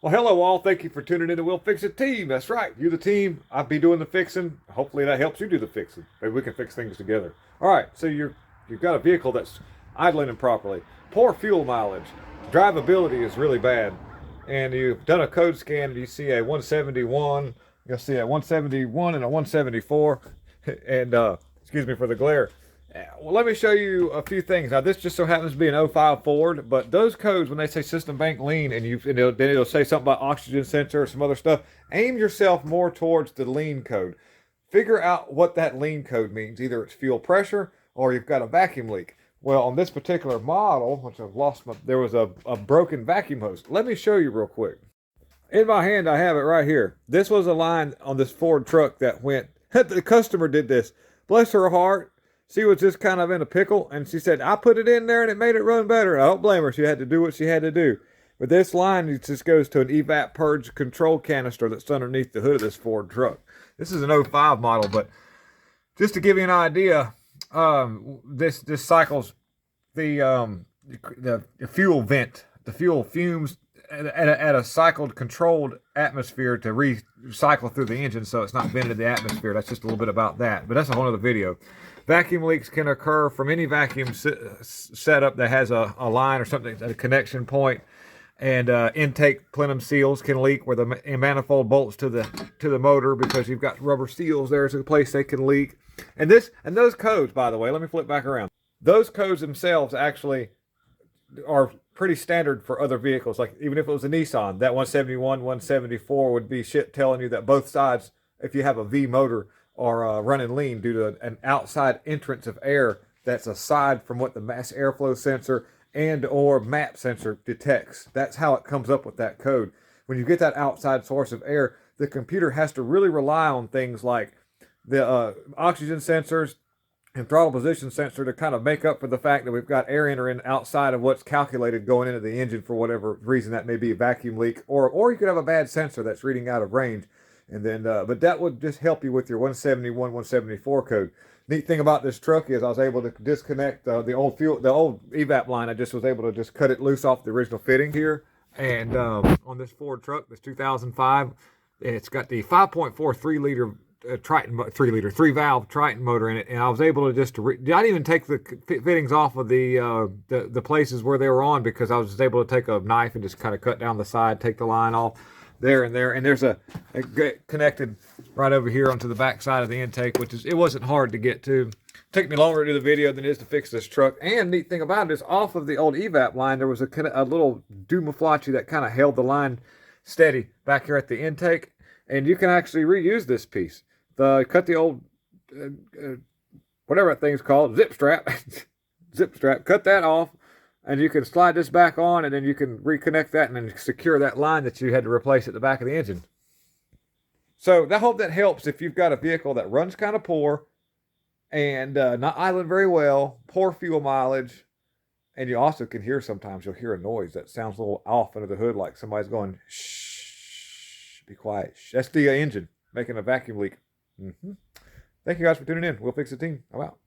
Well, hello all. Thank you for tuning in to We'll Fix It Team. That's right. You're the team. I'll be doing the fixing. Hopefully that helps you do the fixing. Maybe we can fix things together. All right. So you've got a vehicle that's idling improperly. Poor fuel mileage. Drivability is really bad. And you've done a code scan. You see a 171. You'll see a 171 and a 174. And excuse me for the glare. Well, let me show you a few things. Now, this just so happens to be an '05 Ford, but those codes, when they say system bank lean, then it'll say something about oxygen sensor or some other stuff, aim yourself more towards the lean code. Figure out what that lean code means. Either it's fuel pressure or you've got a vacuum leak. Well, on this particular model, which I've lost there was a broken vacuum hose. Let me show you real quick. In my hand, I have it right here. This was a line on this Ford truck that went, the customer did this. Bless her heart. She was just kind of in a pickle, and she said, I put it in there and it made it run better. I don't blame her. She had to do what she had to do. But this line it just goes to an evap purge control canister that's underneath the hood of this Ford truck. This is an '05 model, but just to give you an idea, this cycles the fuel vent, the fuel fumes at a cycled controlled atmosphere to recycle through the engine, so it's not vented in the atmosphere. That's just a little bit about that, but that's a whole other video. Vacuum leaks can occur from any vacuum setup that has a line or something, a connection point, and intake plenum seals can leak where the manifold bolts to the motor, because you've got rubber seals there's a place they can leak. And those codes, by the way, let me flip back around. Those codes themselves actually are pretty standard for other vehicles. Like even if it was a Nissan, that 171, 174 would be shit telling you that both sides, if you have a V motor, are running lean due to an outside entrance of air that's aside from what the mass airflow sensor and or map sensor detects. That's how it comes up with that code. When you get that outside source of air, the computer has to really rely on things like the oxygen sensors and throttle position sensor to kind of make up for the fact that we've got air entering outside of what's calculated going into the engine for whatever reason. That may be a vacuum leak, or you could have a bad sensor that's reading out of range. And then, but that would just help you with your 171, 174 code. Neat thing about this truck is I was able to disconnect the old evap line. I just was able to just cut it loose off the original fitting here. And on this Ford truck, this 2005, it's got the 5.4 3-liter Triton, 3 valve Triton motor in it, and I was able to I didn't even take the fittings off of the places where they were on, because I was just able to take a knife and just kind of cut down the side, take the line off there, and there's a connected right over here onto the back side of the intake, it wasn't hard to get to. It took me longer to do the video than it is to fix this truck. And neat thing about it is, off of the old evap line, there was a little Dumaflachi that kind of held the line steady back here at the intake, and you can actually reuse this piece. Cut the old whatever that thing's called, zip strap, cut that off, and you can slide this back on, and then you can reconnect that and then secure that line that you had to replace at the back of the engine. So I hope that helps if you've got a vehicle that runs kind of poor and not idling very well, poor fuel mileage, and you also can hear sometimes you'll hear a noise that sounds a little off under the hood, like somebody's going, shh, be quiet. Shh. That's the engine making a vacuum leak. Thank you guys for tuning in. We'll Fix the Team. I'm out.